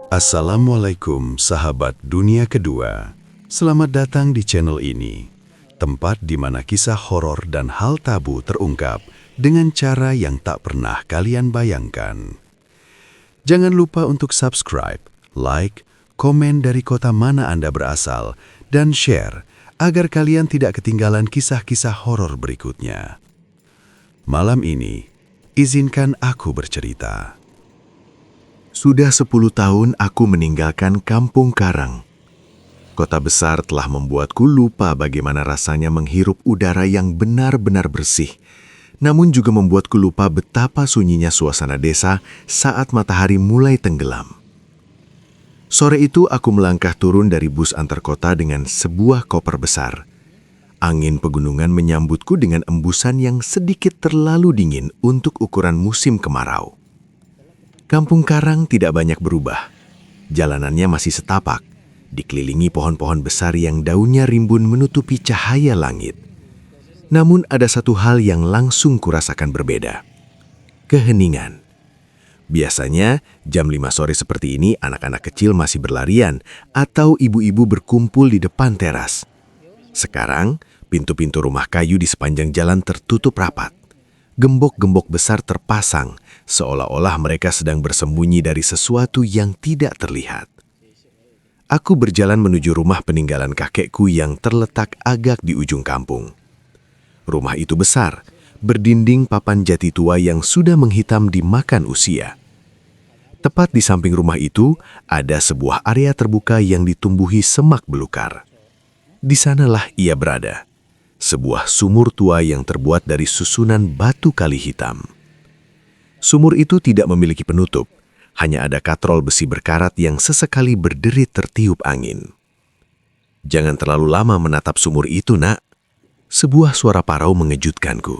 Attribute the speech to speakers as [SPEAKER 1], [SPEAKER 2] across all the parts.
[SPEAKER 1] Assalamualaikum sahabat dunia kedua. Selamat datang di channel ini, tempat di mana kisah horor dan hal tabu terungkap dengan cara yang tak pernah kalian bayangkan. Jangan lupa untuk subscribe, like, komen dari kota mana Anda berasal, dan share agar kalian tidak ketinggalan kisah-kisah horor berikutnya. Malam ini, izinkan aku bercerita. Sudah 10 tahun aku meninggalkan Kampung Karang. Kota besar telah membuatku lupa bagaimana rasanya menghirup udara yang benar-benar bersih, namun juga membuatku lupa betapa sunyinya suasana desa saat matahari mulai tenggelam. Sore itu aku melangkah turun dari bus antar kota dengan sebuah koper besar. Angin pegunungan menyambutku dengan embusan yang sedikit terlalu dingin untuk ukuran musim kemarau. Kampung Karang tidak banyak berubah. Jalanannya masih setapak, dikelilingi pohon-pohon besar yang daunnya rimbun menutupi cahaya langit. Namun ada satu hal yang langsung kurasakan berbeda. Keheningan. Biasanya jam 5 sore seperti ini anak-anak kecil masih berlarian atau ibu-ibu berkumpul di depan teras. Sekarang pintu-pintu rumah kayu di sepanjang jalan tertutup rapat. Gembok-gembok besar terpasang, seolah-olah mereka sedang bersembunyi dari sesuatu yang tidak terlihat. Aku berjalan menuju rumah peninggalan kakekku yang terletak agak di ujung kampung. Rumah itu besar, berdinding papan jati tua yang sudah menghitam dimakan usia. Tepat di samping rumah itu, ada sebuah area terbuka yang ditumbuhi semak belukar. Di sanalah ia berada. Sebuah sumur tua yang terbuat dari susunan batu kali hitam. Sumur itu tidak memiliki penutup, hanya ada katrol besi berkarat yang sesekali berderit tertiup angin. "Jangan terlalu lama menatap sumur itu, Nak." Sebuah suara parau mengejutkanku.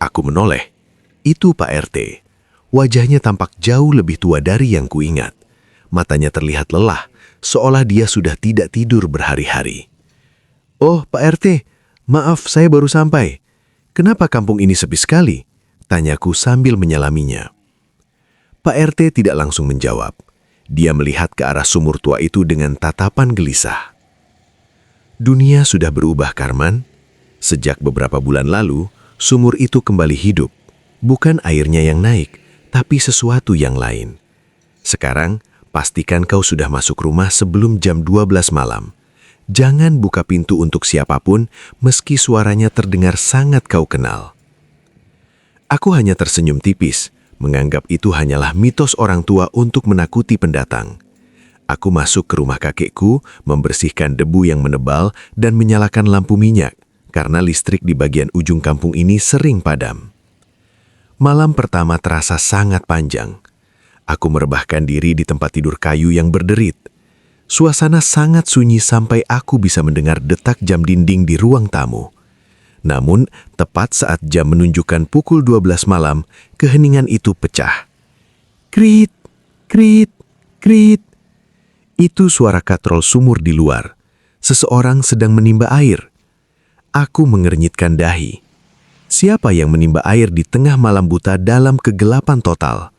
[SPEAKER 1] Aku menoleh. Itu Pak RT. Wajahnya tampak jauh lebih tua dari yang kuingat. Matanya terlihat lelah, seolah dia sudah tidak tidur berhari-hari. "Oh, Pak RT, maaf, saya baru sampai. Kenapa kampung ini sepi sekali?" Tanyaku sambil menyalaminya. Pak RT tidak langsung menjawab. Dia melihat ke arah sumur tua itu dengan tatapan gelisah. Dunia sudah berubah, Karman. Sejak beberapa bulan lalu, sumur itu kembali hidup. Bukan airnya yang naik, tapi sesuatu yang lain. Sekarang, pastikan kau sudah masuk rumah sebelum jam 12 malam. Jangan buka pintu untuk siapapun, meski suaranya terdengar sangat kau kenal. Aku hanya tersenyum tipis, menganggap itu hanyalah mitos orang tua untuk menakuti pendatang. Aku masuk ke rumah kakekku, membersihkan debu yang menebal dan menyalakan lampu minyak, karena listrik di bagian ujung kampung ini sering padam. Malam pertama terasa sangat panjang. Aku merebahkan diri di tempat tidur kayu yang berderit. Suasana sangat sunyi sampai aku bisa mendengar detak jam dinding di ruang tamu. Namun, tepat saat jam menunjukkan pukul 12 malam, keheningan itu pecah. Krit, krit, krit. Itu suara katrol sumur di luar. Seseorang sedang menimba air. Aku mengernyitkan dahi. Siapa yang menimba air di tengah malam buta dalam kegelapan total?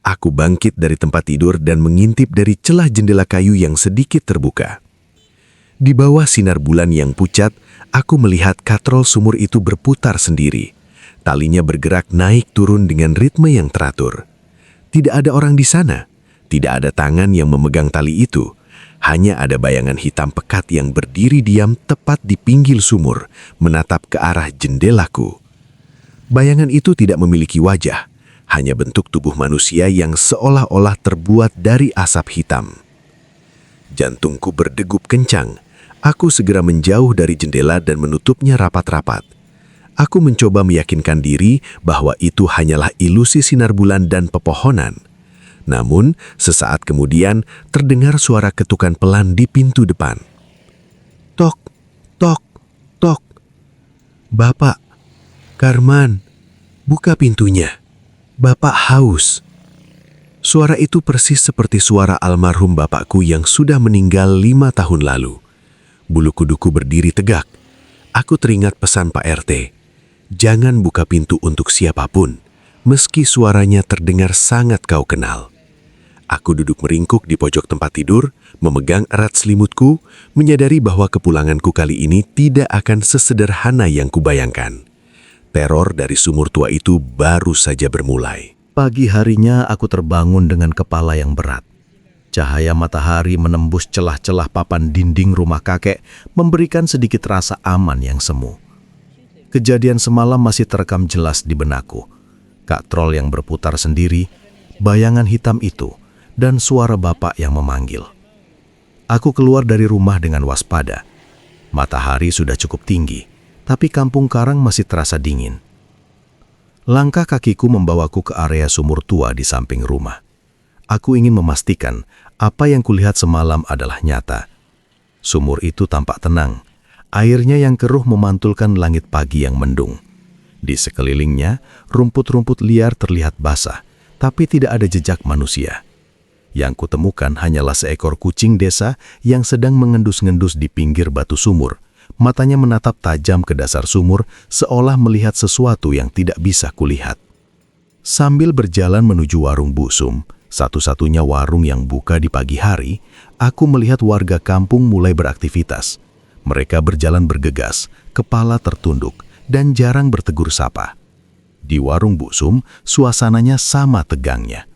[SPEAKER 1] Aku bangkit dari tempat tidur dan mengintip dari celah jendela kayu yang sedikit terbuka. Di bawah sinar bulan yang pucat, aku melihat katrol sumur itu berputar sendiri. Talinya bergerak naik turun dengan ritme yang teratur. Tidak ada orang di sana. Tidak ada tangan yang memegang tali itu. Hanya ada bayangan hitam pekat yang berdiri diam tepat di pinggir sumur, menatap ke arah jendelaku. Bayangan itu tidak memiliki wajah, hanya bentuk tubuh manusia yang seolah-olah terbuat dari asap hitam. Jantungku berdegup kencang. Aku segera menjauh dari jendela dan menutupnya rapat-rapat. Aku mencoba meyakinkan diri bahwa itu hanyalah ilusi sinar bulan dan pepohonan. Namun, sesaat kemudian terdengar suara ketukan pelan di pintu depan. Tok, tok, tok. "Bapak,
[SPEAKER 2] "Karman, buka pintunya. Bapak haus." Suara itu persis seperti suara almarhum bapakku yang sudah meninggal 5 tahun lalu. Bulu kuduku berdiri tegak. Aku teringat pesan Pak RT. Jangan buka pintu untuk siapapun, meski suaranya terdengar sangat kau kenal. Aku duduk meringkuk di pojok tempat tidur, memegang erat selimutku, menyadari bahwa kepulanganku kali ini tidak akan sesederhana yang kubayangkan. Teror dari sumur tua itu baru saja bermulai.
[SPEAKER 3] Pagi harinya aku terbangun dengan kepala yang berat. Cahaya matahari menembus celah-celah papan dinding rumah kakek, memberikan sedikit rasa aman yang semu. Kejadian semalam masih terekam jelas di benakku. Kak Trol yang berputar sendiri, bayangan hitam itu, dan suara bapak yang memanggil. Aku keluar dari rumah dengan waspada. Matahari sudah cukup tinggi, tapi kampung Karang masih terasa dingin. Langkah kakiku membawaku ke area sumur tua di samping rumah. Aku ingin memastikan apa yang kulihat semalam adalah nyata. Sumur itu tampak tenang. Airnya yang keruh memantulkan langit pagi yang mendung. Di sekelilingnya, rumput-rumput liar terlihat basah, tapi tidak ada jejak manusia. Yang kutemukan hanyalah seekor kucing desa yang sedang mengendus-ngendus di pinggir batu sumur. Matanya menatap tajam ke dasar sumur, seolah melihat sesuatu yang tidak bisa kulihat. Sambil berjalan menuju warung Busum, satu-satunya warung yang buka di pagi hari, aku melihat warga kampung mulai beraktivitas. Mereka berjalan bergegas, kepala tertunduk, dan jarang bertegur sapa. Di warung Busum, suasananya sama tegangnya.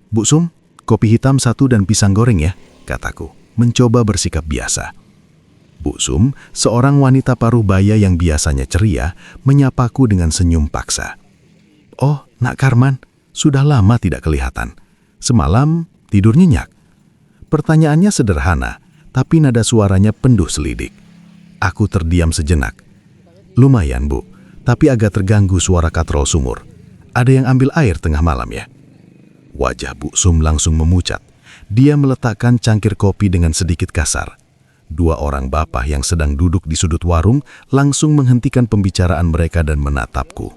[SPEAKER 3] "Busum, kopi hitam 1 dan pisang goreng ya," kataku, mencoba bersikap biasa. Busum, seorang wanita paruh baya yang biasanya ceria, menyapaku dengan senyum paksa. "Oh, Nak Karman, sudah lama tidak kelihatan. Semalam tidur nyenyak?" Pertanyaannya sederhana, tapi nada suaranya penuh selidik. Aku terdiam sejenak. "Lumayan, Bu, tapi agak terganggu suara katrol sumur. Ada yang ambil air tengah malam ya?" Wajah Busum langsung memucat. Dia meletakkan cangkir kopi dengan sedikit kasar. 2 orang bapak yang sedang duduk di sudut warung langsung menghentikan pembicaraan mereka dan menatapku.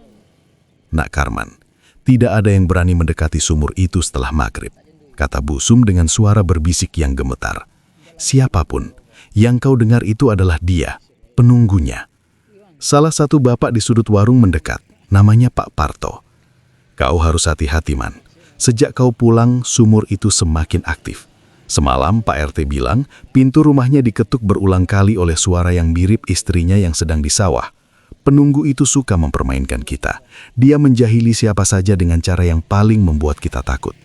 [SPEAKER 3] "Nak Karman, tidak ada yang berani mendekati sumur itu setelah maghrib," kata Busum dengan suara berbisik yang gemetar. "Siapapun, yang kau dengar itu adalah dia, penunggunya." Salah satu bapak di sudut warung mendekat, namanya Pak Parto. "Kau harus hati-hati, Man. Sejak kau pulang, sumur itu semakin aktif. Semalam Pak RT bilang pintu rumahnya diketuk berulang kali oleh suara yang mirip istrinya yang sedang di sawah. Penunggu itu suka mempermainkan kita. Dia menjahili siapa saja dengan cara yang paling membuat kita takut."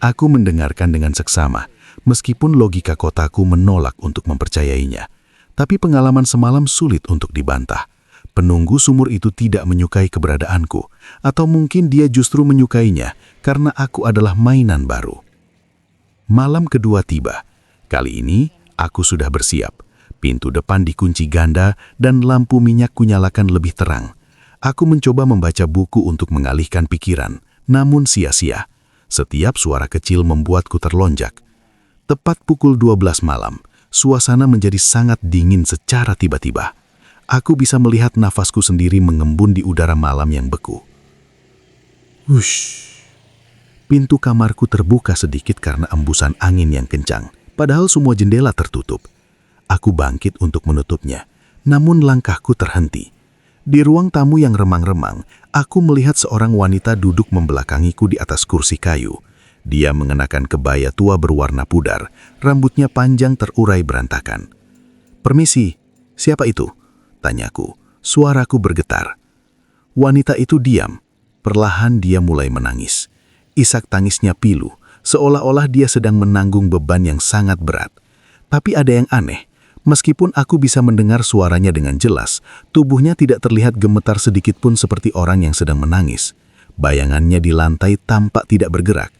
[SPEAKER 3] Aku mendengarkan dengan seksama, meskipun logika kotaku menolak untuk mempercayainya. Tapi pengalaman semalam sulit untuk dibantah. Penunggu sumur itu tidak menyukai keberadaanku, atau mungkin dia justru menyukainya karena aku adalah mainan baru. Malam kedua tiba. Kali ini, aku sudah bersiap. Pintu depan dikunci ganda dan lampu minyak kunyalakan lebih terang. Aku mencoba membaca buku untuk mengalihkan pikiran, namun sia-sia. Setiap suara kecil membuatku terlonjak. Tepat pukul 12 malam, suasana menjadi sangat dingin secara tiba-tiba. Aku bisa melihat nafasku sendiri mengembun di udara malam yang beku. Wush. Pintu kamarku terbuka sedikit karena embusan angin yang kencang, padahal semua jendela tertutup. Aku bangkit untuk menutupnya, namun langkahku terhenti. Di ruang tamu yang remang-remang, aku melihat seorang wanita duduk membelakangiku di atas kursi kayu. Dia mengenakan kebaya tua berwarna pudar, rambutnya panjang terurai berantakan. "Permisi, siapa itu?" tanyaku. Suaraku bergetar. Wanita itu diam. Perlahan dia mulai menangis. Isak tangisnya pilu, seolah-olah dia sedang menanggung beban yang sangat berat. Tapi ada yang aneh, meskipun aku bisa mendengar suaranya dengan jelas, tubuhnya tidak terlihat gemetar sedikit pun seperti orang yang sedang menangis. Bayangannya di lantai tampak tidak bergerak.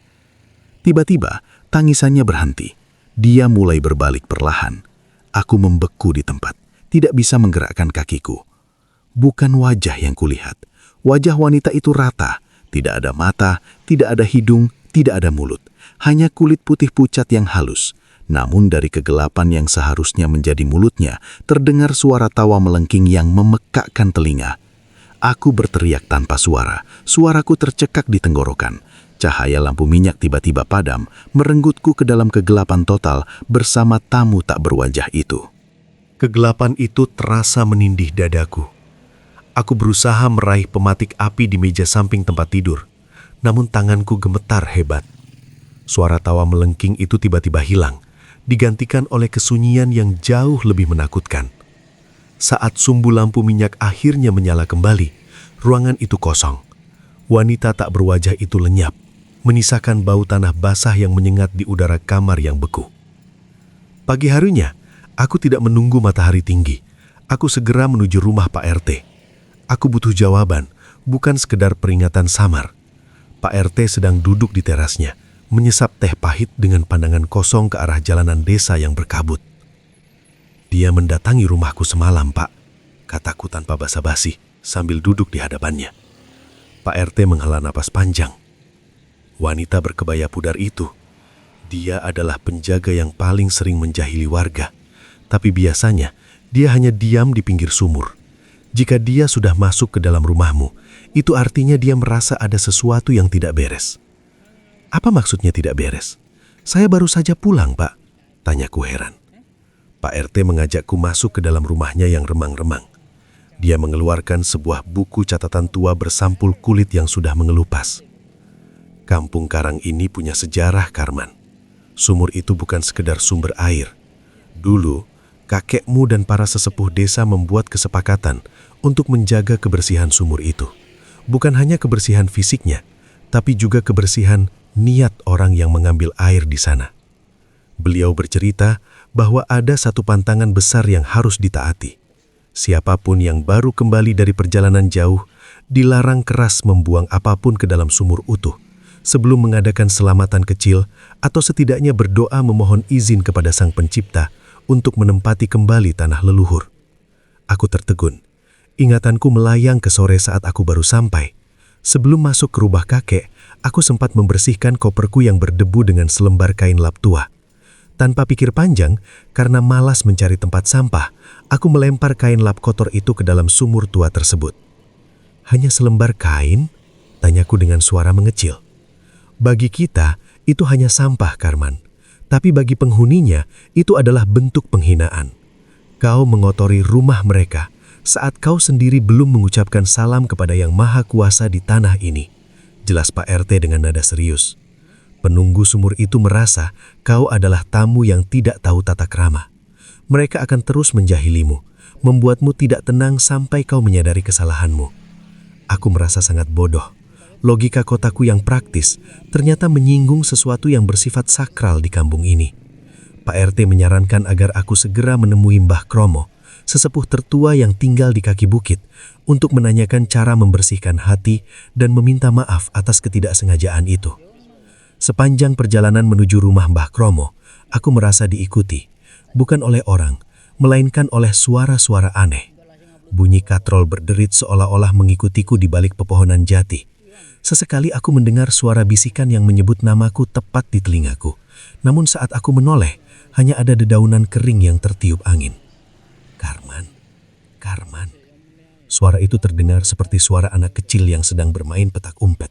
[SPEAKER 3] Tiba-tiba, tangisannya berhenti. Dia mulai berbalik perlahan. Aku membeku di tempat, tidak bisa menggerakkan kakiku. Bukan wajah yang kulihat. Wajah wanita itu rata. Tidak ada mata, tidak ada hidung, tidak ada mulut. Hanya kulit putih pucat yang halus. Namun dari kegelapan yang seharusnya menjadi mulutnya, terdengar suara tawa melengking yang memekakkan telinga.
[SPEAKER 2] Aku berteriak tanpa suara. Suaraku tercekak di tenggorokan. Cahaya lampu minyak tiba-tiba padam, merenggutku ke dalam kegelapan total bersama tamu tak berwajah itu. Kegelapan itu terasa menindih dadaku. Aku berusaha meraih pematik api di meja samping tempat tidur, namun tanganku gemetar hebat. Suara tawa melengking itu tiba-tiba hilang, digantikan oleh kesunyian yang jauh lebih menakutkan. Saat sumbu lampu minyak akhirnya menyala kembali, ruangan itu kosong. Wanita tak berwajah itu lenyap, menyisakan bau tanah basah yang menyengat di udara kamar yang beku. Pagi harinya, aku tidak menunggu matahari tinggi. Aku segera menuju rumah Pak RT. Aku butuh jawaban, bukan sekedar peringatan samar. Pak RT sedang duduk di terasnya, menyesap teh pahit dengan pandangan kosong ke arah jalanan desa yang berkabut. "Dia mendatangi rumahku semalam, Pak," kataku tanpa basa-basi sambil duduk di hadapannya. Pak RT menghela napas panjang. Wanita berkebaya pudar itu, dia adalah penjaga yang paling sering menjahili warga. Tapi biasanya, dia hanya diam di pinggir sumur. Jika dia sudah masuk ke dalam rumahmu, itu artinya dia merasa ada sesuatu yang tidak beres. "Apa maksudnya tidak beres? Saya baru saja pulang, Pak," tanyaku heran. Pak RT mengajakku masuk ke dalam rumahnya yang remang-remang. Dia mengeluarkan sebuah buku catatan tua bersampul kulit yang sudah mengelupas. "Kampung Karang ini punya sejarah, Karman. Sumur itu bukan sekedar sumber air. Dulu, kakekmu dan para sesepuh desa membuat kesepakatan untuk menjaga kebersihan sumur itu. Bukan hanya kebersihan fisiknya, tapi juga kebersihan niat orang yang mengambil air di sana." Beliau bercerita bahwa ada satu pantangan besar yang harus ditaati. Siapapun yang baru kembali dari perjalanan jauh dilarang keras membuang apapun ke dalam sumur utuh sebelum mengadakan selamatan kecil atau setidaknya berdoa memohon izin kepada Sang Pencipta untuk menempati kembali tanah leluhur. Aku tertegun. Ingatanku melayang ke sore saat aku baru sampai. Sebelum masuk ke rumah kakek, aku sempat membersihkan koperku yang berdebu dengan selembar kain lap tua. Tanpa pikir panjang, karena malas mencari tempat sampah, aku melempar kain lap kotor itu ke dalam sumur tua tersebut. "Hanya selembar kain?" tanyaku dengan suara mengecil. "Bagi kita, itu hanya sampah, Karman. Tapi bagi penghuninya, itu adalah bentuk penghinaan. Kau mengotori rumah mereka saat kau sendiri belum mengucapkan salam kepada Yang Maha Kuasa di tanah ini," jelas Pak RT dengan nada serius. "Penunggu sumur itu merasa kau adalah tamu yang tidak tahu tata krama. Mereka akan terus menjahilimu, membuatmu tidak tenang sampai kau menyadari kesalahanmu." Aku merasa sangat bodoh. Logika kotaku yang praktis ternyata menyinggung sesuatu yang bersifat sakral di kampung ini. Pak RT menyarankan agar aku segera menemui Mbah Kromo, sesepuh tertua yang tinggal di kaki bukit, untuk menanyakan cara membersihkan hati dan meminta maaf atas ketidaksengajaan itu. Sepanjang perjalanan menuju rumah Mbah Kromo, aku merasa diikuti, bukan oleh orang, melainkan oleh suara-suara aneh. Bunyi katrol berderit seolah-olah mengikutiku di balik pepohonan jati. Sesekali aku mendengar suara bisikan yang menyebut namaku tepat di telingaku. Namun saat aku menoleh, hanya ada dedaunan kering yang tertiup angin. "Karman, Karman." Suara itu terdengar seperti suara anak kecil yang sedang bermain petak umpet.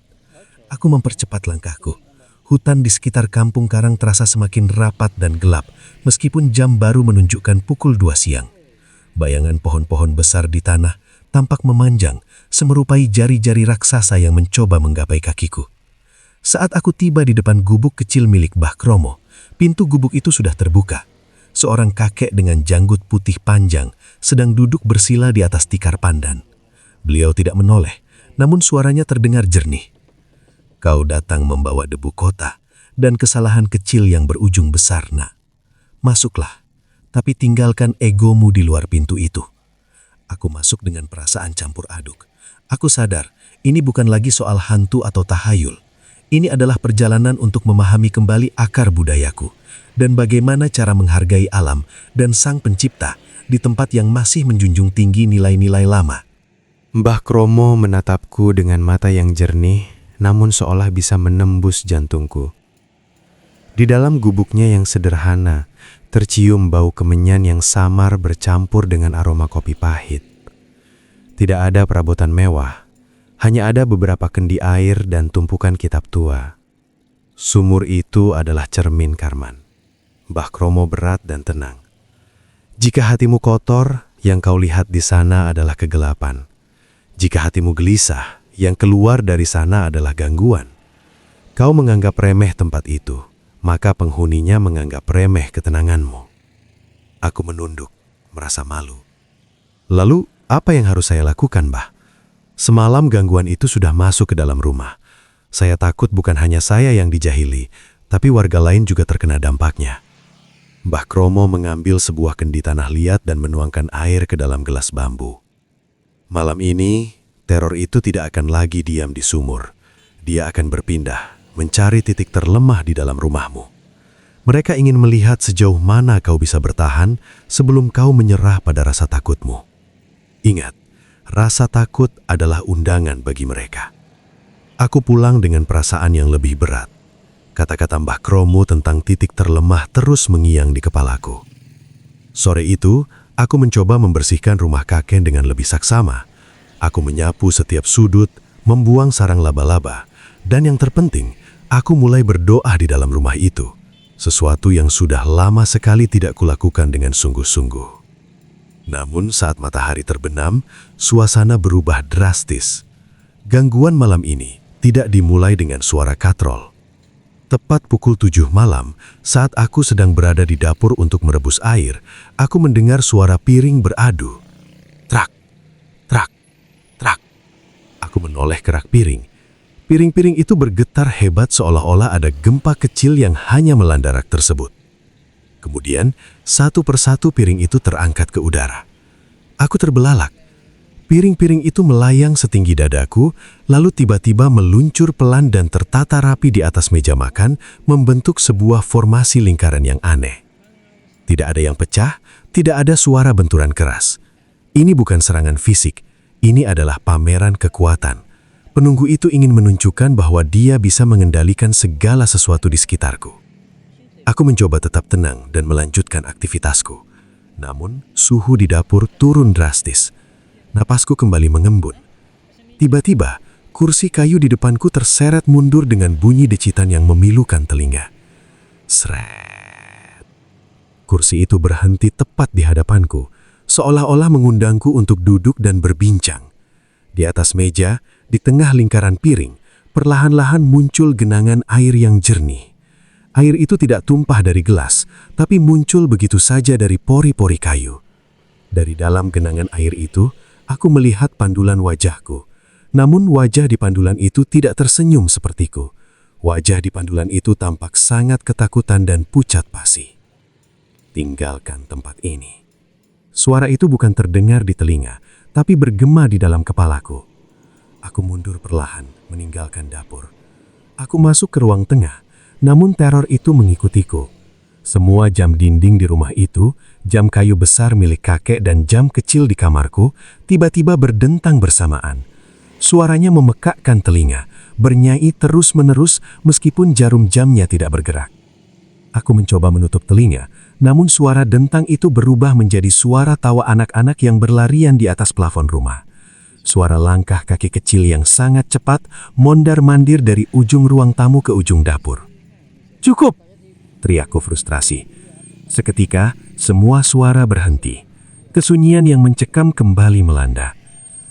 [SPEAKER 2] Aku mempercepat langkahku. Hutan di sekitar Kampung Karang terasa semakin rapat dan gelap, meskipun jam baru menunjukkan pukul 2 siang. Bayangan pohon-pohon besar di tanah tampak memanjang, semerupai jari-jari raksasa yang mencoba menggapai kakiku. Saat aku tiba di depan gubuk kecil milik Mbah Kromo, pintu gubuk itu sudah terbuka. Seorang kakek dengan janggut putih panjang sedang duduk bersila di atas tikar pandan. Beliau tidak menoleh, namun suaranya terdengar jernih. "Kau datang membawa debu kota dan kesalahan kecil yang berujung besar, Nak. Masuklah, tapi tinggalkan egomu di luar pintu itu." Aku masuk dengan perasaan campur aduk. Aku sadar, ini bukan lagi soal hantu atau tahayul. Ini adalah perjalanan untuk memahami kembali akar budayaku dan bagaimana cara menghargai alam dan Sang Pencipta di tempat yang masih menjunjung tinggi nilai-nilai lama.
[SPEAKER 4] Mbah Kromo menatapku dengan mata yang jernih, namun seolah bisa menembus jantungku. Di dalam gubuknya yang sederhana, tercium bau kemenyan yang samar bercampur dengan aroma kopi pahit. Tidak ada perabotan mewah, hanya ada beberapa kendi air dan tumpukan kitab tua. Sumur itu adalah cermin Karman. Mbah Kromo berat dan tenang. Jika hatimu kotor, yang kau lihat di sana adalah kegelapan. Jika hatimu gelisah, yang keluar dari sana adalah gangguan. Kau menganggap remeh tempat itu, maka penghuninya menganggap remeh ketenanganmu. Aku menunduk, merasa malu. Lalu, apa yang harus saya lakukan, Mbah? Semalam gangguan itu sudah masuk ke dalam rumah. Saya takut bukan hanya saya yang dijahili, tapi warga lain juga terkena dampaknya. Mbah Kromo mengambil sebuah kendi tanah liat dan menuangkan air ke dalam gelas bambu. Malam ini, teror itu tidak akan lagi diam di sumur. Dia akan berpindah, mencari titik terlemah di dalam rumahmu. Mereka ingin melihat sejauh mana kau bisa bertahan sebelum kau menyerah pada rasa takutmu. Ingat, rasa takut adalah undangan bagi mereka. Aku pulang dengan perasaan yang lebih berat. Kata-kata Mbah Kromo tentang titik terlemah terus mengiang di kepalaku. Sore itu, aku mencoba membersihkan rumah kakek dengan lebih saksama. Aku menyapu setiap sudut, membuang sarang laba-laba, dan yang terpenting, aku mulai berdoa di dalam rumah itu. Sesuatu yang sudah lama sekali tidak kulakukan dengan sungguh-sungguh. Namun saat matahari terbenam, suasana berubah drastis. Gangguan malam ini tidak dimulai dengan suara katrol. Tepat pukul 7 malam, saat aku sedang berada di dapur untuk merebus air, aku mendengar suara piring beradu. Trak, trak, trak. Aku menoleh ke rak piring. Piring-piring itu bergetar hebat seolah-olah ada gempa kecil yang hanya melanda rak tersebut. Kemudian, satu persatu piring itu terangkat ke udara. Aku terbelalak. Piring-piring itu melayang setinggi dadaku, lalu tiba-tiba meluncur pelan dan tertata rapi di atas meja makan, membentuk sebuah formasi lingkaran yang aneh. Tidak ada yang pecah, tidak ada suara benturan keras. Ini bukan serangan fisik, ini adalah pameran kekuatan. Penunggu itu ingin menunjukkan bahwa dia bisa mengendalikan segala sesuatu di sekitarku. Aku mencoba tetap tenang dan melanjutkan aktivitasku. Namun, suhu di dapur turun drastis. Napasku kembali mengembun. Tiba-tiba, kursi kayu di depanku terseret mundur dengan bunyi decitan yang memilukan telinga. Sret. Kursi itu berhenti tepat di hadapanku, seolah-olah mengundangku untuk duduk dan berbincang. Di atas meja, di tengah lingkaran piring, perlahan-lahan muncul genangan air yang jernih. Air itu tidak tumpah dari gelas, tapi muncul begitu saja dari pori-pori kayu. Dari dalam genangan air itu, aku melihat pandulan wajahku. Namun wajah di pandulan itu tidak tersenyum sepertiku. Wajah di pandulan itu tampak sangat ketakutan dan pucat pasi. Tinggalkan tempat ini. Suara itu bukan terdengar di telinga, tapi bergema di dalam kepalaku. Aku mundur perlahan, meninggalkan dapur. Aku masuk ke ruang tengah, namun teror itu mengikutiku. Semua jam dinding di rumah itu, jam kayu besar milik kakek dan jam kecil di kamarku, tiba-tiba berdentang bersamaan. Suaranya memekakkan telinga, bernyanyi terus-menerus meskipun jarum jamnya tidak bergerak. Aku mencoba menutup telinga, namun suara dentang itu berubah menjadi suara tawa anak-anak yang berlarian di atas plafon rumah. Suara langkah kaki kecil yang sangat cepat mondar-mandir dari ujung ruang tamu ke ujung dapur. "Cukup!" teriakku frustrasi. Seketika, semua suara berhenti. Kesunyian yang mencekam kembali melanda.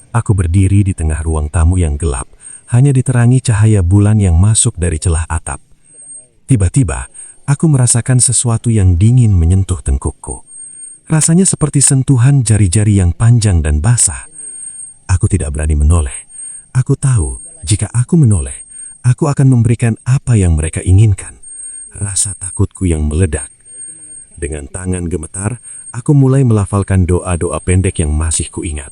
[SPEAKER 4] Aku berdiri di tengah ruang tamu yang gelap, hanya diterangi cahaya bulan yang masuk dari celah atap. Tiba-tiba, aku merasakan sesuatu yang dingin menyentuh tengkukku. Rasanya seperti sentuhan jari-jari yang panjang dan basah. Aku tidak berani menoleh. Aku tahu, jika aku menoleh, aku akan memberikan apa yang mereka inginkan. Rasa takutku yang meledak. Dengan tangan gemetar, aku mulai melafalkan doa-doa pendek yang masih kuingat.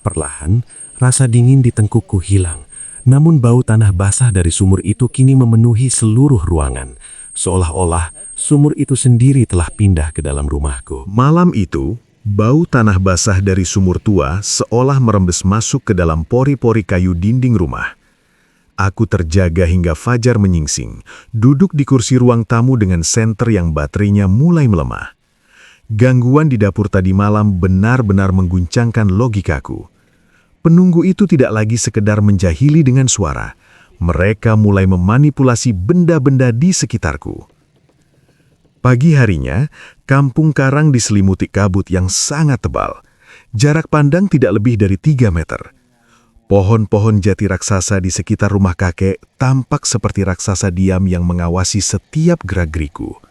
[SPEAKER 4] Perlahan, rasa dingin di tengkukku hilang, namun bau tanah basah dari sumur itu kini memenuhi seluruh ruangan, seolah-olah sumur itu sendiri telah pindah ke dalam rumahku.
[SPEAKER 5] Malam itu, bau tanah basah dari sumur tua seolah merembes masuk ke dalam pori-pori kayu dinding rumah. Aku terjaga hingga fajar menyingsing, duduk di kursi ruang tamu dengan senter yang baterainya mulai melemah. Gangguan di dapur tadi malam benar-benar mengguncangkan logikaku. Penunggu itu tidak lagi sekedar menjahili dengan suara. Mereka mulai memanipulasi benda-benda di sekitarku. Pagi harinya, kampung karang diselimuti kabut yang sangat tebal. Jarak pandang tidak lebih dari 3 meter. Pohon-pohon jati raksasa di sekitar rumah kakek tampak seperti raksasa diam yang mengawasi setiap gerak-geriku.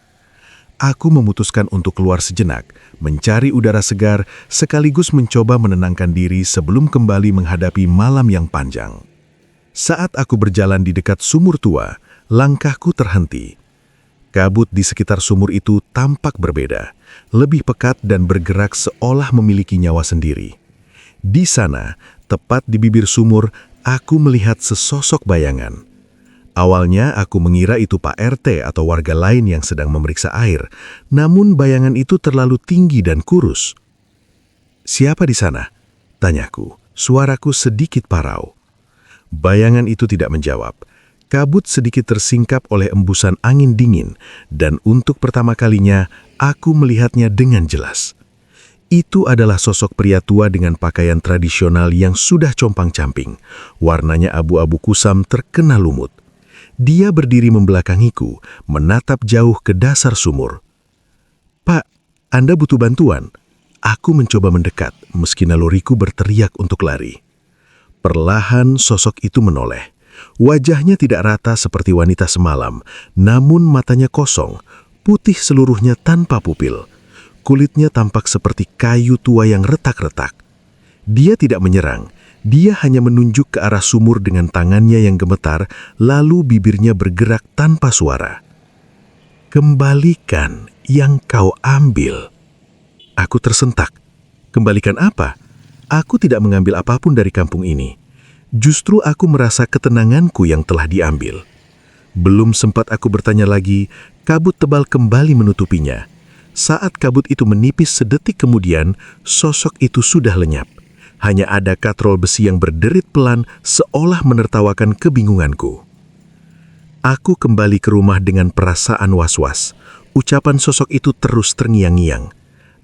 [SPEAKER 5] Aku memutuskan untuk keluar sejenak, mencari udara segar, sekaligus mencoba menenangkan diri sebelum kembali menghadapi malam yang panjang. Saat aku berjalan di dekat sumur tua, langkahku terhenti. Kabut di sekitar sumur itu tampak berbeda, lebih pekat dan bergerak seolah memiliki nyawa sendiri. Di sana, tepat di bibir sumur, aku melihat sesosok bayangan. Awalnya aku mengira itu Pak RT atau warga lain yang sedang memeriksa air, namun bayangan itu terlalu tinggi dan kurus. "Siapa di sana?" tanyaku, suaraku sedikit parau. Bayangan itu tidak menjawab. Kabut sedikit tersingkap oleh embusan angin dingin, dan untuk pertama kalinya aku melihatnya dengan jelas. Itu adalah sosok pria tua dengan pakaian tradisional yang sudah compang-camping. Warnanya abu-abu kusam terkena lumut. Dia berdiri membelakangiku, menatap jauh ke dasar sumur. "Pak, Anda butuh bantuan?" Aku mencoba mendekat, meski naluriku berteriak untuk lari. Perlahan sosok itu menoleh. Wajahnya tidak rata seperti wanita semalam, namun matanya kosong, putih seluruhnya tanpa pupil. Kulitnya tampak seperti kayu tua yang retak-retak. Dia tidak menyerang. Dia hanya menunjuk ke arah sumur dengan tangannya yang gemetar, lalu bibirnya bergerak tanpa suara. "Kembalikan yang kau ambil." Aku tersentak. Kembalikan apa? Aku tidak mengambil apapun dari kampung ini. Justru aku merasa ketenanganku yang telah diambil. Belum sempat aku bertanya lagi, kabut tebal kembali menutupinya. Saat kabut itu menipis sedetik kemudian, sosok itu sudah lenyap. Hanya ada katrol besi yang berderit pelan seolah menertawakan kebingunganku. Aku kembali ke rumah dengan perasaan was-was. Ucapan sosok itu terus terngiang-ngiang.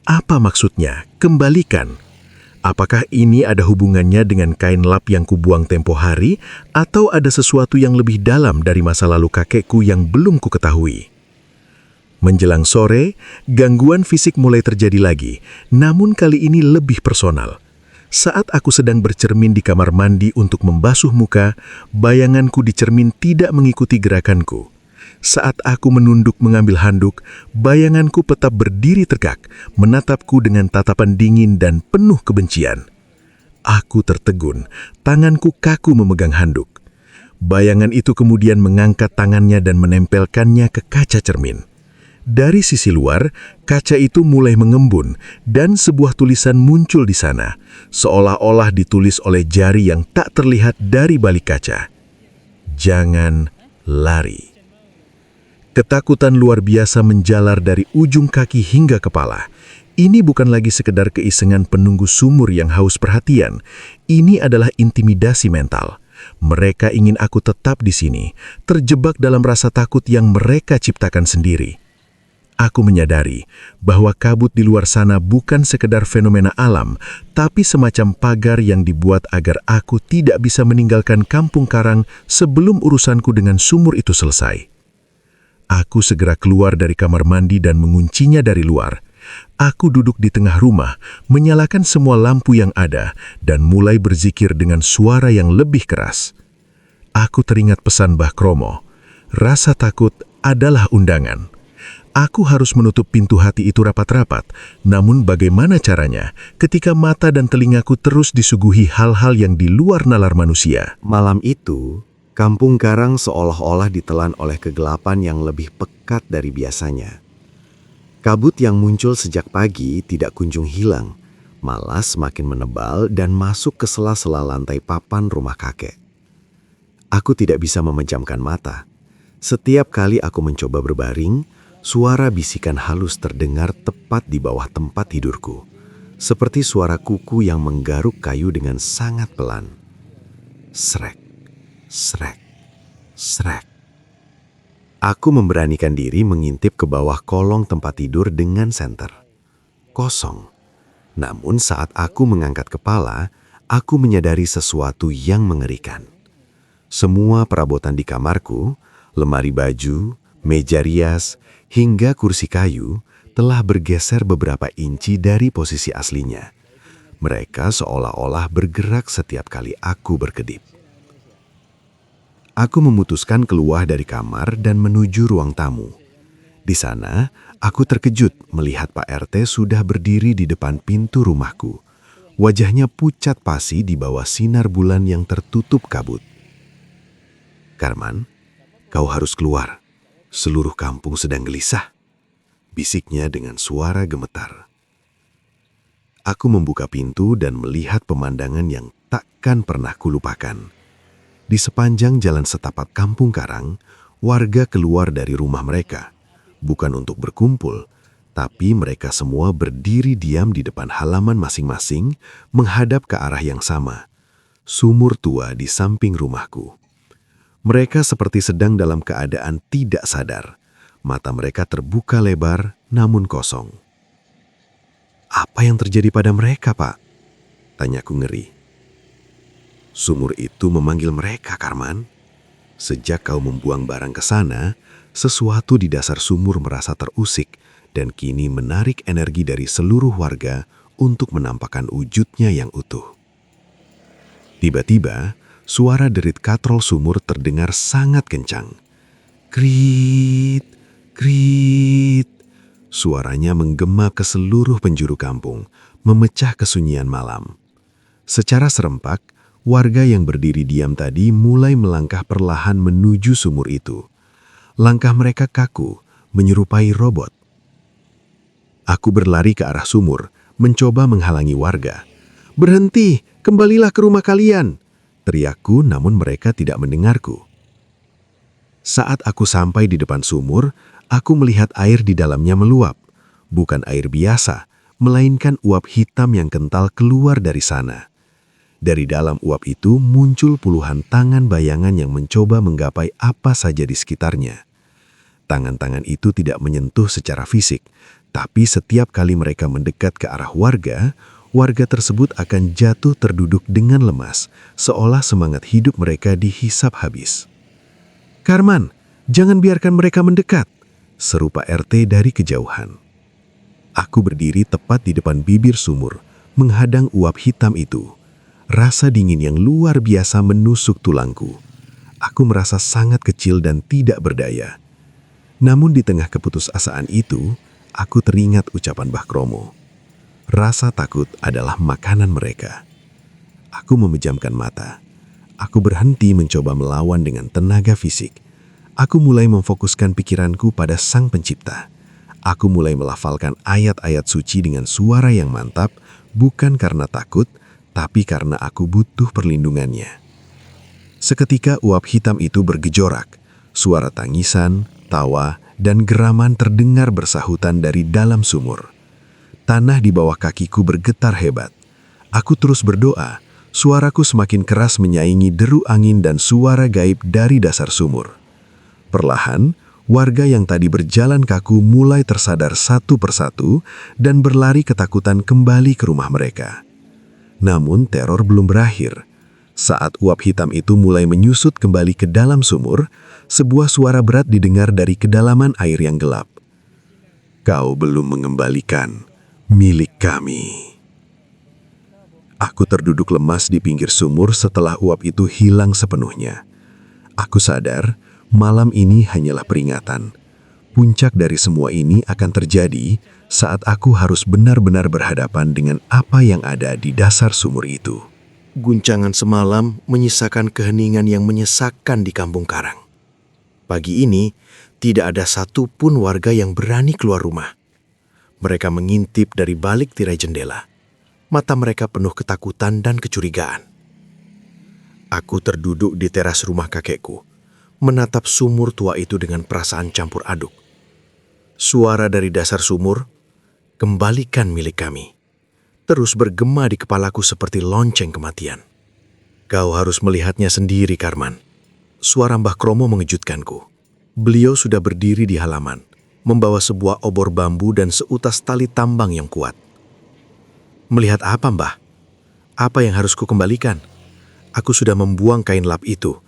[SPEAKER 5] Apa maksudnya? Kembalikan. Apakah ini ada hubungannya dengan kain lap yang kubuang tempo hari, atau ada sesuatu yang lebih dalam dari masa lalu kakekku yang belum kuketahui? Menjelang sore, gangguan fisik mulai terjadi lagi, namun kali ini lebih personal. Saat aku sedang bercermin di kamar mandi untuk membasuh muka, bayanganku di cermin tidak mengikuti gerakanku. Saat aku menunduk mengambil handuk, bayanganku tetap berdiri tegak, menatapku dengan tatapan dingin dan penuh kebencian. Aku tertegun, tanganku kaku memegang handuk. Bayangan itu kemudian mengangkat tangannya dan menempelkannya ke kaca cermin. Dari sisi luar, kaca itu mulai mengembun dan sebuah tulisan muncul di sana, seolah-olah ditulis oleh jari yang tak terlihat dari balik kaca. "Jangan lari." Ketakutan luar biasa menjalar dari ujung kaki hingga kepala. Ini bukan lagi sekedar keisengan penunggu sumur yang haus perhatian. Ini adalah intimidasi mental. Mereka ingin aku tetap di sini, terjebak dalam rasa takut yang mereka ciptakan sendiri. Aku menyadari bahwa kabut di luar sana bukan sekedar fenomena alam, tapi semacam pagar yang dibuat agar aku tidak bisa meninggalkan kampung karang sebelum urusanku dengan sumur itu selesai. Aku segera keluar dari kamar mandi dan menguncinya dari luar. Aku duduk di tengah rumah, menyalakan semua lampu yang ada, dan mulai berzikir dengan suara yang lebih keras. Aku teringat pesan Mbah Kromo, rasa takut adalah undangan. Aku harus menutup pintu hati itu rapat-rapat, namun bagaimana caranya ketika mata dan telingaku terus disuguhi hal-hal yang di luar nalar manusia?
[SPEAKER 2] Malam itu, kampung karang seolah-olah ditelan oleh kegelapan yang lebih pekat dari biasanya. Kabut yang muncul sejak pagi tidak kunjung hilang, malah semakin menebal dan masuk ke sela-sela lantai papan rumah kakek. Aku tidak bisa memejamkan mata. Setiap kali aku mencoba berbaring, suara bisikan halus terdengar tepat di bawah tempat tidurku, seperti suara kuku yang menggaruk kayu dengan sangat pelan. Srek, srek, srek. Aku memberanikan diri mengintip ke bawah kolong tempat tidur dengan senter. Kosong. Namun saat aku mengangkat kepala, aku menyadari sesuatu yang mengerikan. Semua perabotan di kamarku, lemari baju, meja rias, hingga kursi kayu telah bergeser beberapa inci dari posisi aslinya. Mereka seolah-olah bergerak setiap kali aku berkedip. Aku memutuskan keluar dari kamar dan menuju ruang tamu. Di sana, aku terkejut melihat Pak RT sudah berdiri di depan pintu rumahku. Wajahnya pucat pasi di bawah sinar bulan yang tertutup kabut. "Karman, kau harus keluar. Seluruh kampung sedang gelisah," bisiknya dengan suara gemetar. Aku membuka pintu dan melihat pemandangan yang takkan pernah kulupakan. Di sepanjang jalan setapak Kampung Karang, warga keluar dari rumah mereka, bukan untuk berkumpul, tapi mereka semua berdiri diam di depan halaman masing-masing menghadap ke arah yang sama, sumur tua di samping rumahku. Mereka seperti sedang dalam keadaan tidak sadar. Mata mereka terbuka lebar namun kosong. "Apa yang terjadi pada mereka, Pak?" tanyaku ngeri. "Sumur itu memanggil mereka, Karman. Sejak kau membuang barang ke sana, sesuatu di dasar sumur merasa terusik dan kini menarik energi dari seluruh warga untuk menampakkan wujudnya yang utuh." Tiba-tiba, suara derit katrol sumur terdengar sangat kencang. Krit, krit. Suaranya menggema ke seluruh penjuru kampung, memecah kesunyian malam. Secara serempak, warga yang berdiri diam tadi mulai melangkah perlahan menuju sumur itu. Langkah mereka kaku, menyerupai robot. Aku berlari ke arah sumur, mencoba menghalangi warga. "Berhenti, kembalilah ke rumah kalian!" teriakku, namun mereka tidak mendengarku. Saat aku sampai di depan sumur, aku melihat air di dalamnya meluap. Bukan air biasa, melainkan uap hitam yang kental keluar dari sana. Dari dalam uap itu muncul puluhan tangan bayangan yang mencoba menggapai apa saja di sekitarnya. Tangan-tangan itu tidak menyentuh secara fisik, tapi setiap kali mereka mendekat ke arah warga, warga tersebut akan jatuh terduduk dengan lemas, seolah semangat hidup mereka dihisap habis. "Karman, jangan biarkan mereka mendekat," seru Pak RT dari kejauhan. Aku berdiri tepat di depan bibir sumur, menghadang uap hitam itu. Rasa dingin yang luar biasa menusuk tulangku. Aku merasa sangat kecil dan tidak berdaya. Namun di tengah keputusasaan itu, aku teringat ucapan Mbah Kromo. Rasa takut adalah makanan mereka. Aku memejamkan mata. Aku berhenti mencoba melawan dengan tenaga fisik. Aku mulai memfokuskan pikiranku pada Sang Pencipta. Aku mulai melafalkan ayat-ayat suci dengan suara yang mantap, bukan karena takut, tapi karena aku butuh perlindungannya. Seketika uap hitam itu bergejorak. Suara tangisan, tawa, dan geraman terdengar bersahutan dari dalam sumur. Tanah di bawah kakiku bergetar hebat. Aku terus berdoa. Suaraku semakin keras menyaingi deru angin dan suara gaib dari dasar sumur. Perlahan, warga yang tadi berjalan kaku mulai tersadar satu persatu dan berlari ketakutan kembali ke rumah mereka. Namun teror belum berakhir. Saat uap hitam itu mulai menyusut kembali ke dalam sumur, sebuah suara berat didengar dari kedalaman air yang gelap. "Kau belum mengembalikan milik kami." Aku terduduk lemas di pinggir sumur setelah uap itu hilang sepenuhnya. Aku sadar, malam ini hanyalah peringatan. Puncak dari semua ini akan terjadi saat aku harus benar-benar berhadapan dengan apa yang ada di dasar sumur itu. Guncangan semalam menyisakan keheningan yang menyesakkan di Kampung Karang. Pagi ini, tidak ada satupun warga yang berani keluar rumah. Mereka mengintip dari balik tirai jendela. Mata mereka penuh ketakutan dan kecurigaan. Aku terduduk di teras rumah kakekku, menatap sumur tua itu dengan perasaan campur aduk. Suara dari dasar sumur, "Kembalikan milik kami," terus bergema di kepalaku seperti lonceng kematian. "Kau harus melihatnya sendiri, Karman." Suara Mbah Kromo mengejutkanku. Beliau sudah berdiri di halaman, membawa sebuah obor bambu dan seutas tali tambang yang kuat. "Melihat apa, Mbah?" Apa yang harus kukembalikan? Aku sudah membuang kain lap itu,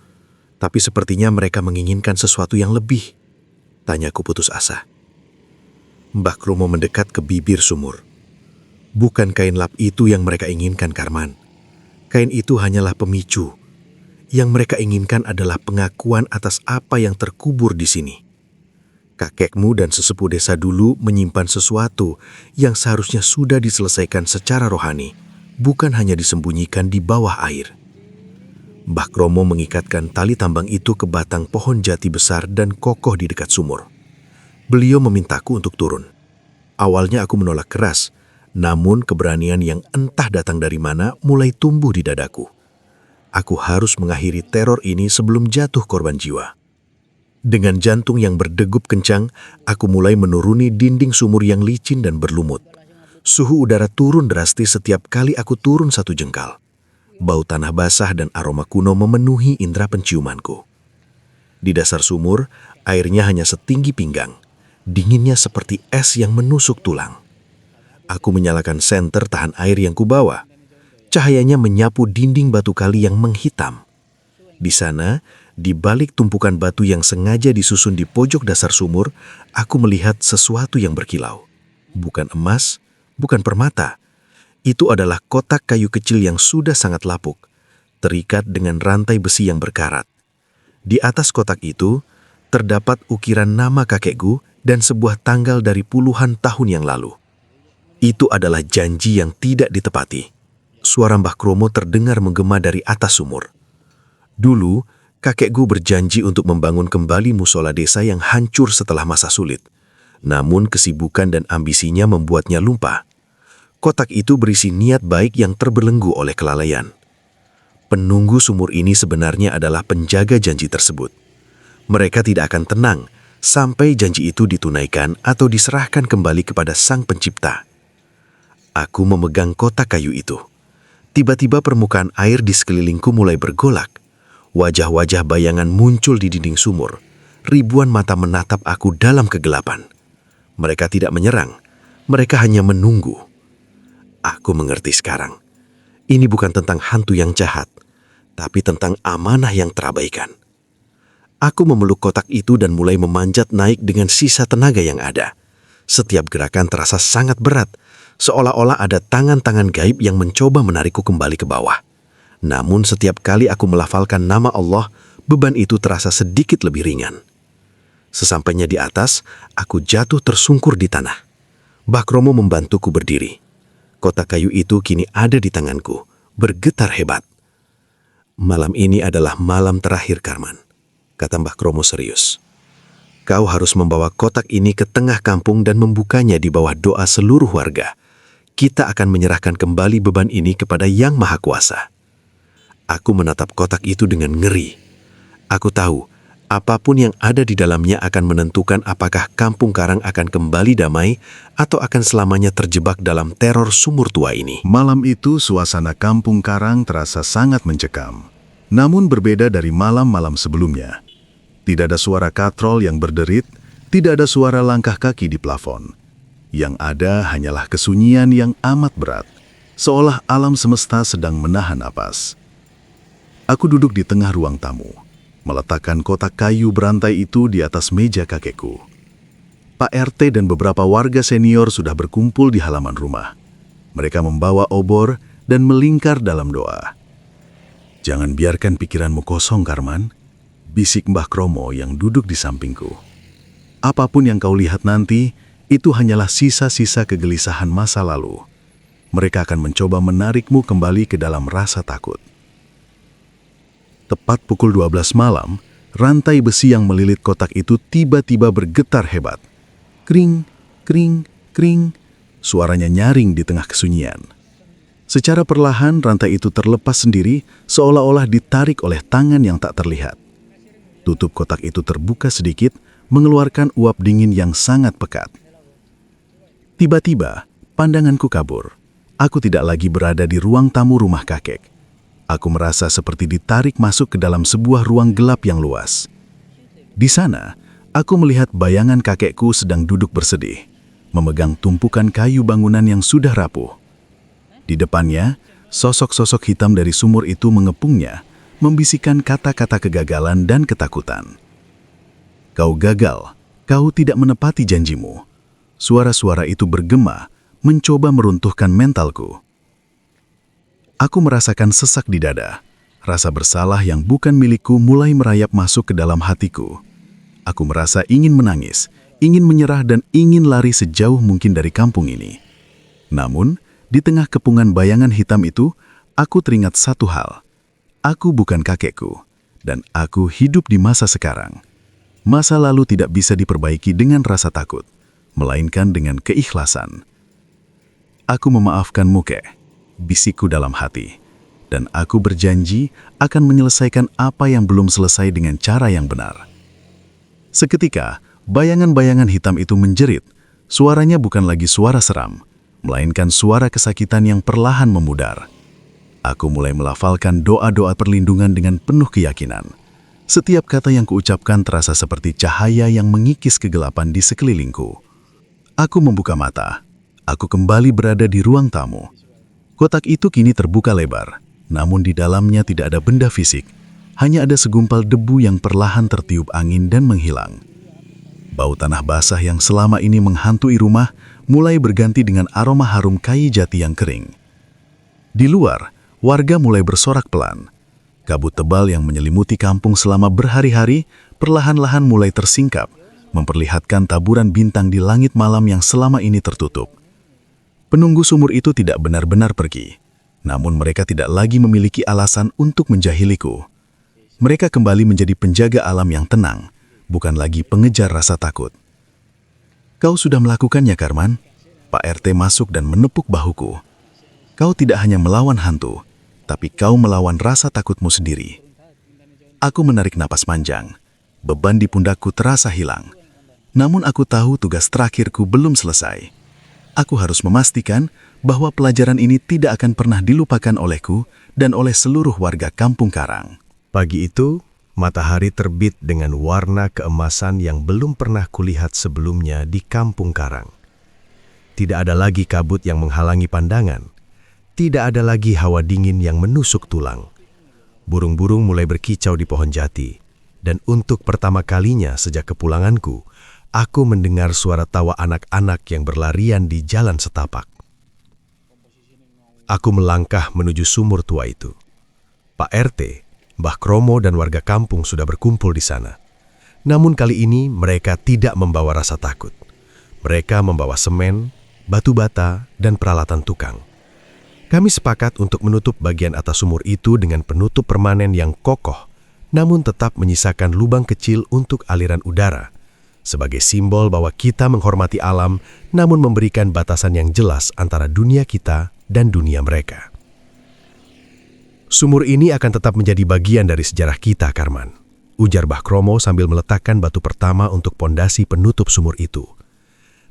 [SPEAKER 2] tapi sepertinya mereka menginginkan sesuatu yang lebih. Tanyaku putus asa. Mbah Kromo mendekat ke bibir sumur. Bukan kain lap itu yang mereka inginkan, Karman. Kain itu hanyalah pemicu. Yang mereka inginkan adalah pengakuan atas apa yang terkubur di sini. Kakekmu dan sesepuh desa dulu menyimpan sesuatu yang seharusnya sudah diselesaikan secara rohani, bukan hanya disembunyikan di bawah air. Mbah Kromo mengikatkan tali tambang itu ke batang pohon jati besar dan kokoh di dekat sumur. Beliau memintaku untuk turun. Awalnya aku menolak keras, namun keberanian yang entah datang dari mana mulai tumbuh di dadaku. Aku harus mengakhiri teror ini sebelum jatuh korban jiwa. Dengan jantung yang berdegup kencang, aku mulai menuruni dinding sumur yang licin dan berlumut. Suhu udara turun drastis setiap kali aku turun 1 jengkal. Bau tanah basah dan aroma kuno memenuhi indera penciumanku. Di dasar sumur, airnya hanya setinggi pinggang. Dinginnya seperti es yang menusuk tulang. Aku menyalakan senter tahan air yang kubawa. Cahayanya menyapu dinding batu kali yang menghitam. Di sana, di balik tumpukan batu yang sengaja disusun di pojok dasar sumur, aku melihat sesuatu yang berkilau. Bukan emas, bukan permata. Itu adalah kotak kayu kecil yang sudah sangat lapuk, terikat dengan rantai besi yang berkarat. Di atas kotak itu, terdapat ukiran nama kakekku dan sebuah tanggal dari puluhan tahun yang lalu. Itu adalah janji yang tidak ditepati. Suara Mbah Kromo terdengar menggema dari atas sumur. Dulu, kakekku berjanji untuk membangun kembali musola desa yang hancur setelah masa sulit. Namun kesibukan dan ambisinya membuatnya lupa. Kotak itu berisi niat baik yang terbelenggu oleh kelalaian. Penunggu sumur ini sebenarnya adalah penjaga janji tersebut. Mereka tidak akan tenang sampai janji itu ditunaikan atau diserahkan kembali kepada Sang Pencipta. Aku memegang kotak kayu itu. Tiba-tiba permukaan air di sekelilingku mulai bergolak. Wajah-wajah bayangan muncul di dinding sumur. Ribuan mata menatap aku dalam kegelapan. Mereka tidak menyerang, mereka hanya menunggu. Aku mengerti sekarang. Ini bukan tentang hantu yang jahat, tapi tentang amanah yang terabaikan. Aku memeluk kotak itu dan mulai memanjat naik dengan sisa tenaga yang ada. Setiap gerakan terasa sangat berat, seolah-olah ada tangan-tangan gaib yang mencoba menarikku kembali ke bawah. Namun setiap kali aku melafalkan nama Allah, beban itu terasa sedikit lebih ringan. Sesampainya di atas, aku jatuh tersungkur di tanah. Mbah Kromo membantuku berdiri. Kotak kayu itu kini ada di tanganku, bergetar hebat. Malam ini adalah malam terakhir, Karman, kata Mbah Kromo serius. Kau harus membawa kotak ini ke tengah kampung dan membukanya di bawah doa seluruh warga. Kita akan menyerahkan kembali beban ini kepada Yang Maha Kuasa. Aku menatap kotak itu dengan ngeri. Aku tahu, apapun yang ada di dalamnya akan menentukan apakah Kampung Karang akan kembali damai atau akan selamanya terjebak dalam teror sumur tua ini.
[SPEAKER 5] Malam itu suasana Kampung Karang terasa sangat mencekam. Namun berbeda dari malam-malam sebelumnya. Tidak ada suara katrol yang berderit, tidak ada suara langkah kaki di plafon. Yang ada hanyalah kesunyian yang amat berat, seolah alam semesta sedang menahan napas. Aku duduk di tengah ruang tamu, meletakkan kotak kayu berantai itu di atas meja kakekku. Pak RT dan beberapa warga senior sudah berkumpul di halaman rumah. Mereka membawa obor dan melingkar dalam doa. Jangan biarkan pikiranmu kosong, Karman, bisik Mbah Kromo yang duduk di sampingku. Apapun yang kau lihat nanti, itu hanyalah sisa-sisa kegelisahan masa lalu. Mereka akan mencoba menarikmu kembali ke dalam rasa takut. Tepat pukul 12 malam, rantai besi yang melilit kotak itu tiba-tiba bergetar hebat. Kring, kring, kring, suaranya nyaring di tengah kesunyian. Secara perlahan, rantai itu terlepas sendiri, seolah-olah ditarik oleh tangan yang tak terlihat. Tutup kotak itu terbuka sedikit, mengeluarkan uap dingin yang sangat pekat. Tiba-tiba, pandanganku kabur. Aku tidak lagi berada di ruang tamu rumah kakek. Aku merasa seperti ditarik masuk ke dalam sebuah ruang gelap yang luas. Di sana, aku melihat bayangan kakekku sedang duduk bersedih, memegang tumpukan kayu bangunan yang sudah rapuh. Di depannya, Sosok-sosok hitam dari sumur itu mengepungnya, membisikkan kata-kata kegagalan dan ketakutan. Kau gagal, kau tidak menepati janjimu. Suara-suara itu bergema, mencoba meruntuhkan mentalku. Aku merasakan sesak di dada. Rasa bersalah yang bukan milikku mulai merayap masuk ke dalam hatiku. Aku merasa ingin menangis, ingin menyerah dan ingin lari sejauh mungkin dari kampung ini. Namun, di tengah kepungan bayangan hitam itu, aku teringat satu hal. Aku bukan kakekku, dan aku hidup di masa sekarang. Masa lalu tidak bisa diperbaiki dengan rasa takut, melainkan dengan keikhlasan. Aku memaafkanmu, Kek, bisikku dalam hati. Dan aku berjanji akan menyelesaikan apa yang belum selesai dengan cara yang benar. Seketika, bayangan-bayangan hitam itu menjerit. Suaranya bukan lagi suara seram, melainkan suara kesakitan yang perlahan memudar. Aku mulai melafalkan doa-doa perlindungan dengan penuh keyakinan. Setiap kata yang kuucapkan terasa seperti cahaya yang mengikis kegelapan di sekelilingku. Aku membuka mata. Aku kembali berada di ruang tamu. Kotak itu kini terbuka lebar. Namun di dalamnya tidak ada benda fisik, hanya ada segumpal debu yang perlahan tertiup angin dan menghilang. Bau tanah basah yang selama ini menghantui rumah mulai berganti dengan aroma harum kayu jati yang kering. Di luar, warga mulai bersorak pelan. Kabut tebal yang menyelimuti kampung selama berhari-hari perlahan-lahan mulai tersingkap, memperlihatkan taburan bintang di langit malam yang selama ini tertutup. Penunggu sumur itu tidak benar-benar pergi. Namun mereka tidak lagi memiliki alasan untuk menjahiliku. Mereka kembali menjadi penjaga alam yang tenang, bukan lagi pengejar rasa takut. Kau sudah melakukannya, Karman. Pak RT masuk dan menepuk bahuku. Kau tidak hanya melawan hantu, tapi kau melawan rasa takutmu sendiri. Aku menarik napas panjang. Beban di pundakku terasa hilang. Namun aku tahu tugas terakhirku belum selesai. Aku harus memastikan bahwa pelajaran ini tidak akan pernah dilupakan olehku dan oleh seluruh warga Kampung Karang.
[SPEAKER 3] Pagi itu, matahari terbit dengan warna keemasan yang belum pernah kulihat sebelumnya di Kampung Karang. Tidak ada lagi kabut yang menghalangi pandangan. Tidak ada lagi hawa dingin yang menusuk tulang. Burung-burung mulai berkicau di pohon jati. Dan untuk pertama kalinya sejak kepulanganku, aku mendengar suara tawa anak-anak yang berlarian di jalan setapak. Aku melangkah menuju sumur tua itu. Pak RT, Mbah Kromo dan warga kampung sudah berkumpul di sana. Namun kali ini mereka tidak membawa rasa takut. Mereka membawa semen, batu bata, dan peralatan tukang. Kami sepakat untuk menutup bagian atas sumur itu dengan penutup permanen yang kokoh, namun tetap menyisakan lubang kecil untuk aliran udara, sebagai simbol bahwa kita menghormati alam, namun memberikan batasan yang jelas antara dunia kita dan dunia mereka. Sumur ini akan tetap menjadi bagian dari sejarah kita, Karman, ujar Mbah Kromo sambil meletakkan batu pertama untuk pondasi penutup sumur itu.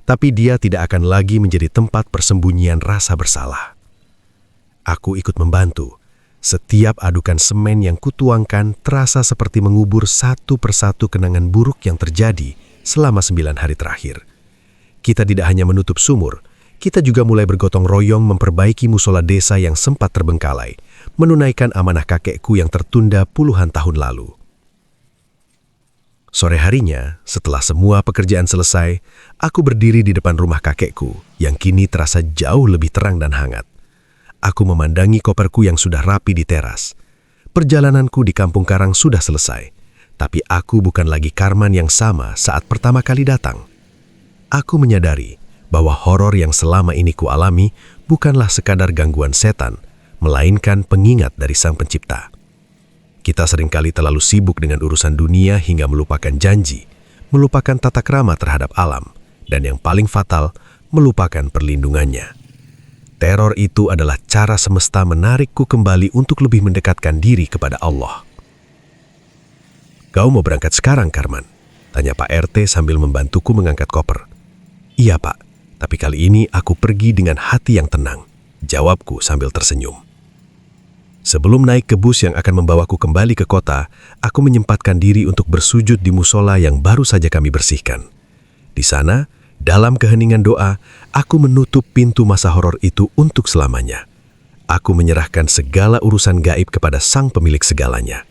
[SPEAKER 3] Tapi dia tidak akan lagi menjadi tempat persembunyian rasa bersalah. Aku ikut membantu. Setiap adukan semen yang kutuangkan terasa seperti mengubur satu persatu kenangan buruk yang terjadi selama 9 hari terakhir. Kita tidak hanya menutup sumur, kita juga mulai bergotong royong memperbaiki musola desa yang sempat terbengkalai, menunaikan amanah kakekku yang tertunda puluhan tahun lalu. Sore harinya, setelah semua pekerjaan selesai, aku berdiri di depan rumah kakekku yang kini terasa jauh lebih terang dan hangat. Aku memandangi koperku yang sudah rapi di teras. Perjalananku di Kampung Karang sudah selesai, tapi aku bukan lagi Karman yang sama saat pertama kali datang. Aku menyadari bahwa horor yang selama ini kualami bukanlah sekadar gangguan setan, melainkan pengingat dari Sang Pencipta. Kita seringkali terlalu sibuk dengan urusan dunia hingga melupakan janji, melupakan tata krama terhadap alam, dan yang paling fatal, melupakan perlindungannya. Teror itu adalah cara semesta menarikku kembali untuk lebih mendekatkan diri kepada Allah. Kau mau berangkat sekarang, Karman? Tanya Pak RT sambil membantuku mengangkat koper. Iya, Pak. Tapi kali ini aku pergi dengan hati yang tenang, jawabku sambil tersenyum. Sebelum naik ke bus yang akan membawaku kembali ke kota, aku menyempatkan diri untuk bersujud di musola yang baru saja kami bersihkan. Di sana, dalam keheningan doa, aku menutup pintu masa horor itu untuk selamanya.
[SPEAKER 2] Aku menyerahkan segala urusan gaib kepada sang pemilik segalanya.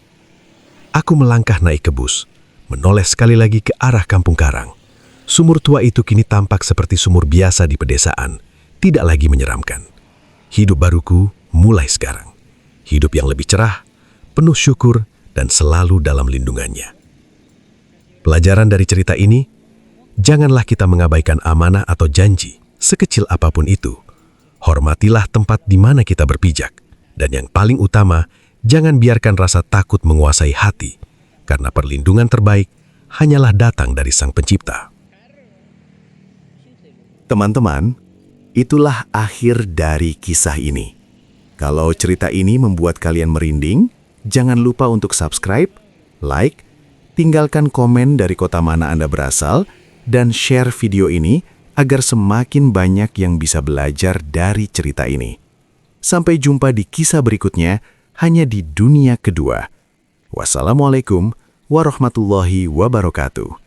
[SPEAKER 2] Aku melangkah naik ke bus, menoleh sekali lagi ke arah Kampung Karang. Sumur tua itu kini tampak seperti sumur biasa di pedesaan, tidak lagi menyeramkan. Hidup baruku mulai sekarang. Hidup yang lebih cerah, penuh syukur, dan selalu dalam lindungannya. Pelajaran dari cerita ini, janganlah kita mengabaikan amanah atau janji, sekecil apapun itu. Hormatilah tempat di mana kita berpijak. Dan yang paling utama, jangan biarkan rasa takut menguasai hati, karena perlindungan terbaik hanyalah datang dari Sang Pencipta.
[SPEAKER 3] Teman-teman, itulah akhir dari kisah ini. Kalau cerita ini membuat kalian merinding, jangan lupa untuk subscribe, like, tinggalkan komen dari kota mana Anda berasal, dan share video ini agar semakin banyak yang bisa belajar dari cerita ini. Sampai jumpa di kisah berikutnya hanya di dunia kedua. Wassalamualaikum warahmatullahi wabarakatuh.